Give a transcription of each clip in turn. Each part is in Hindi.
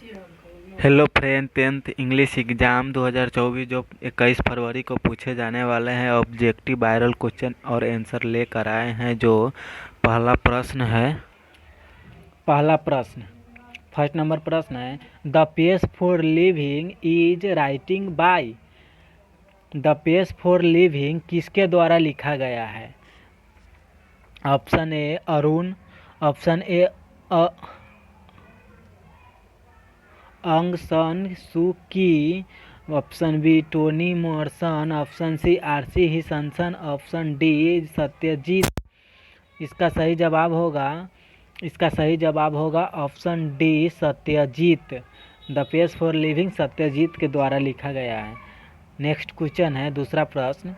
Hello friend, tenth English exam 2024 जो 21 फरवरी को पूछे जाने वाले हैं ऑब्जेक्टिव वायरल क्वेश्चन और आंसर लेकर आए हैं। जो पहला प्रश्न फर्स्ट नंबर प्रश्न है, the page for living is writing by. The page for living किसके द्वारा लिखा गया है? Option A Arun, option A Aung San Suu Kyi, option B Tony Morrison, option C R C Hutchinson, option D Satyajit. इसका सही जवाब होगा option D Satyajit. The page for living Satyajit के द्वारा लिखा गया है। नेक्स्ट क्वेश्चन है दूसरा प्रश्न,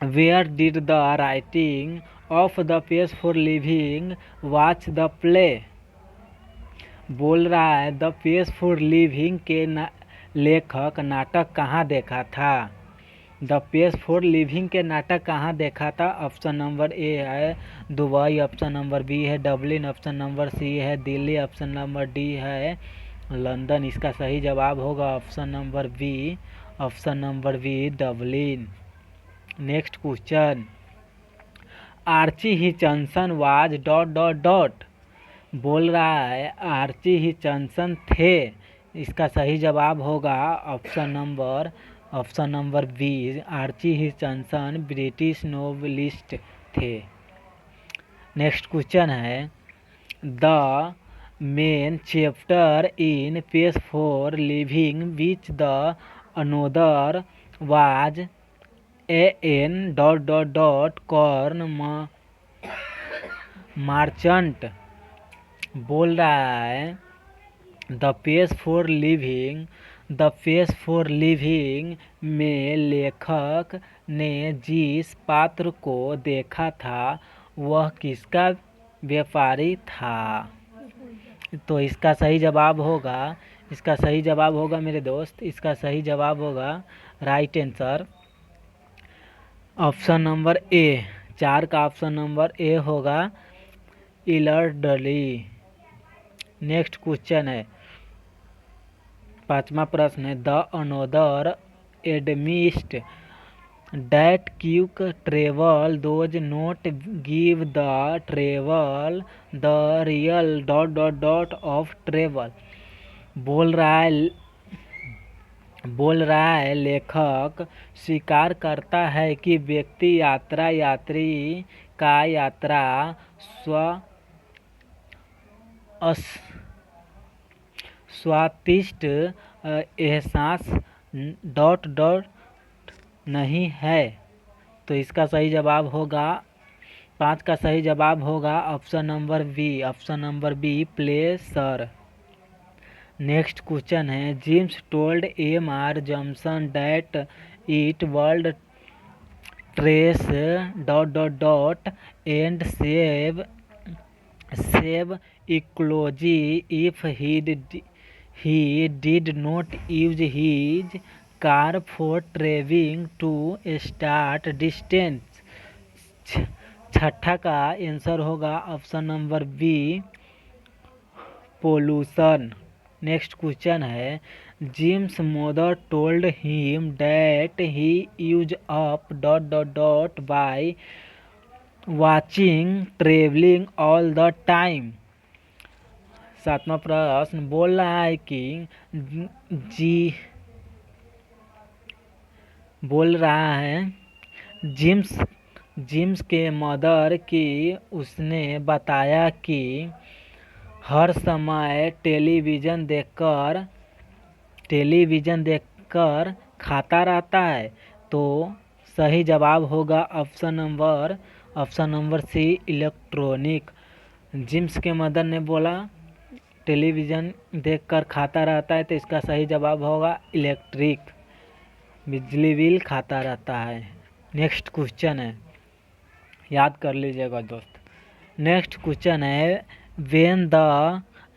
where did the writing of the page for living watch the play. बोल रहा है द पेज फॉर लिविंग के लेखक नाटक कहाँ देखा था? द पेज फॉर लिविंग के नाटक कहाँ देखा था? ऑप्शन नंबर ए है दुबई, ऑप्शन नंबर बी है डबलिन, ऑप्शन नंबर सी है दिल्ली, ऑप्शन नंबर डी है लंदन। इसका सही जवाब होगा option number B Dublin. Next question, Archie Hutchinson was ... बोल रहा है आर्ची हिचनसन थे। इसका सही जवाब होगा option number B, Archie Hutchinson British novelist थे। नेक्स्ट क्वेश्चन है, the main chapter in page for living which the another was an ... corn merchant. बोल रहा है द पेज फॉर लिविंग में लेखक ने जिस पात्र को देखा था वह किसका व्यापारी था? तो इसका सही जवाब होगा मेरे दोस्त, इसका सही जवाब होगा राइट आंसर ऑप्शन नंबर ए। 4 का ऑप्शन नंबर ए होगा इलरडली। नेक्स्ट क्वेश्चन है पांचवा प्रश्न है, the another admits that quick travel those not give the travel the real ... of travel. बोल रहा है लेखक स्वीकार करता है कि व्यक्ति यात्री का यात्रा स्वादिष्ट एहसास ... नहीं है। तो इसका सही जवाब होगा 5 का सही जवाब होगा option number B प्लेसर। Next question है, James told MR. Johnson that it world trace ... and save ecology if he did not use his car for traveling to short distance। छठा का आंसर होगा option number B pollution. Next question है, Jim's mother told him that he use up ... by watching travelling all the time. सातवां प्रश्न, बोल रहा है कि जिम्स के मदर की उसने बताया कि हर समय टेलीविज़न देखकर खाता रहता है। तो सही जवाब होगा option number C electronic. Jim's के मदर ने बोला टेलीविज़न देखकर खाता रहता है, तो इसका सही जवाब होगा इलेक्ट्रिक, बिजली बिल खाता रहता है। नेक्स्ट क्वेश्चन है, याद कर लीजिएगा दोस्त। नेक्स्ट क्वेश्चन है, when the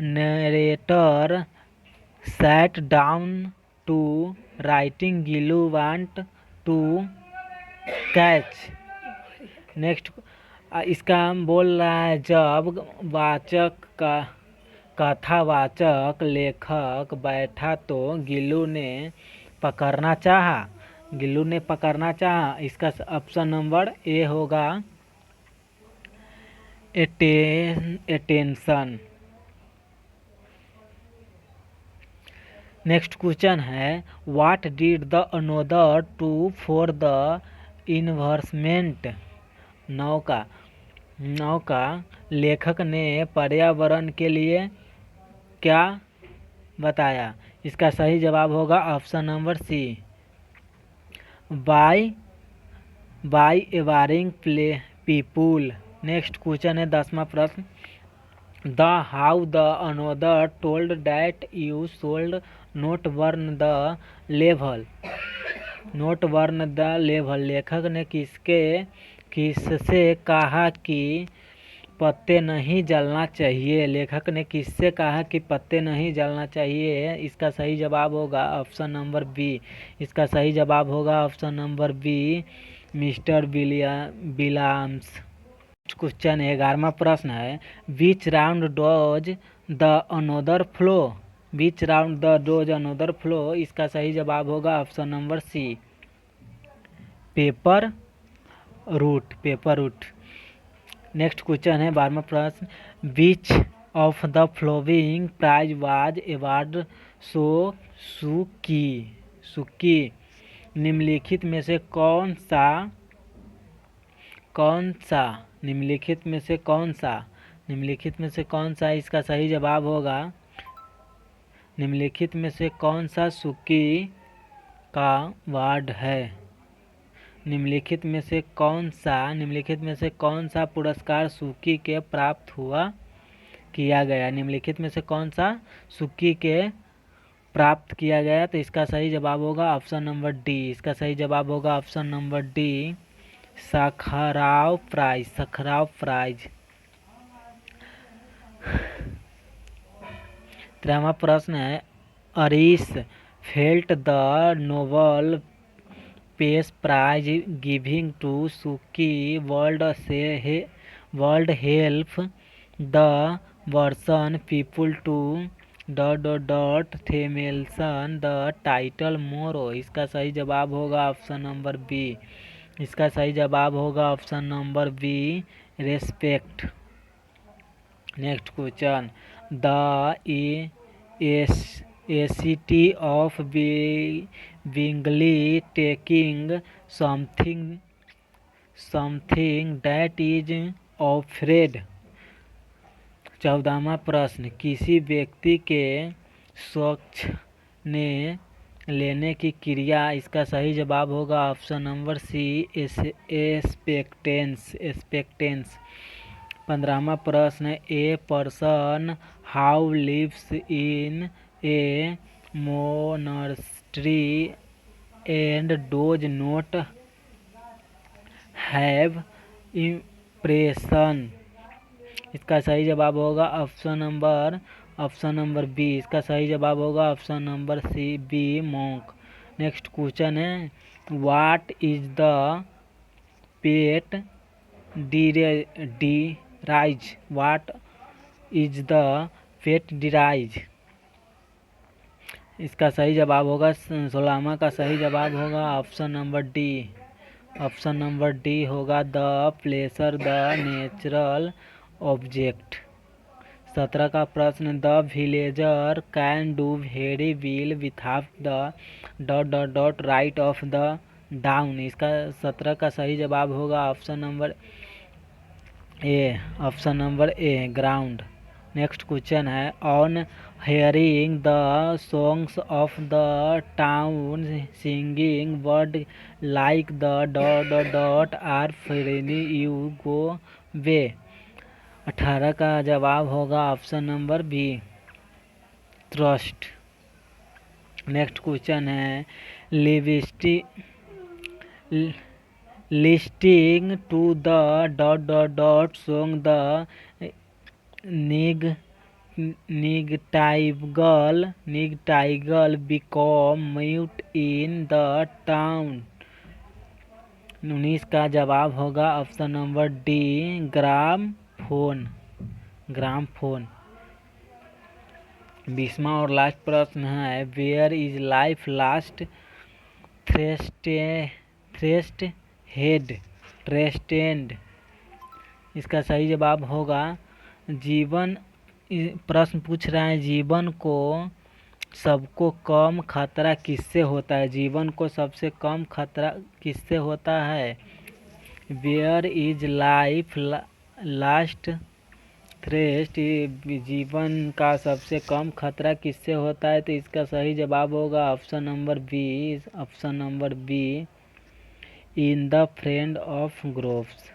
narrator sat down to writing Gillu want to catch. Next इसका बोल रहा है जब वाचक कथावाचक लेखक बैठा तो गिल्लू ने पकड़ना चाहा। गिल्लू ने पकड़ना चाहा, इसका ऑप्शन नंबर ए होगा अटेंशन। नेक्स्ट क्वेश्चन है what did the another to for the environment. नौ का लेखक ने पर्यावरण के लिए क्या बताया। इसका सही जवाब होगा option number C by avoiding people. Next question है 10वां प्रश्न the how the another told that you should not burn the level. Not burn the level लेखक ने किससे कहा कि पत्ते नहीं जलना चाहिए। लेखक ने किससे कहा कि पत्ते नहीं जलना चाहिए। इसका सही जवाब होगा ऑप्शन नंबर बी। इसका सही जवाब होगा option number B mister Williams. Question 11वां प्रश्न है which round does the another flow. Which round the does another flow. इसका सही जवाब होगा option number C paper route. Next question है 12वां प्रश्न which of the following prize was award Suu Kyi. निम्नलिखित में से कौन सा इसका सही जवाब होगा। निम्नलिखित में से कौन सा सुकी का वार्ड है। निम्नलिखित में से कौन सा पुरस्कार सुकी के प्राप्त किया गया। निम्नलिखित में से कौन सा सुकी के प्राप्त किया गया। तो इसका सही जवाब होगा ऑप्शन नंबर डी। इसका सही जवाब होगा option number D Sakharov prize. 13वां प्रश्न है Aris felt the Nobel peace prize giving to Suu Kyi world help the version people to themselves the title more. इसका सही जवाब होगा ऑप्शन नंबर बी। इसका सही जवाब होगा option number B respect. Next question the audacity of blindly taking something that is offered. 14वां प्रश्न किसी व्यक्ति के स्वच्छ ने लेने की क्रिया। इसका सही जवाब होगा ऑप्शन नंबर सी एक्सपेक्टेंस। 15वां प्रश्न a person how lives in a monastery and does not have impression. इसका सही जवाब होगा ऑप्शन नंबर बी। इसका सही जवाब होगा option number C B monk. Next question है what is the pet desires. What is the pet desires. इसका सही जवाब होगा 16वां का सही जवाब होगा option number D. Option number D होगा the pleasure the natural object. 17 का प्रश्न the villager can do very well without the right of the down. इसका 17 का सही जवाब होगा option number A ground. Next question है on hearing the songs of the town singing word like the are friendly you go way. 18 का जवाब होगा option number B trust. Next question है listening to the song the nightingale become mute in the town. 19 का जवाब होगा option number D gramophone. 20वां और लास्ट प्रश्न है, where is life last thrust head trusted. इसका सही जवाब होगा जीवन। प्रश्न पूछ रहा है जीवन को सबको कम खतरा किससे होता है, जीवन को सबसे कम खतरा किससे होता है। Where is life last threat, जीवन का सबसे कम खतरा किससे होता है, तो इसका सही जवाब होगा option number B, in the friend of groves.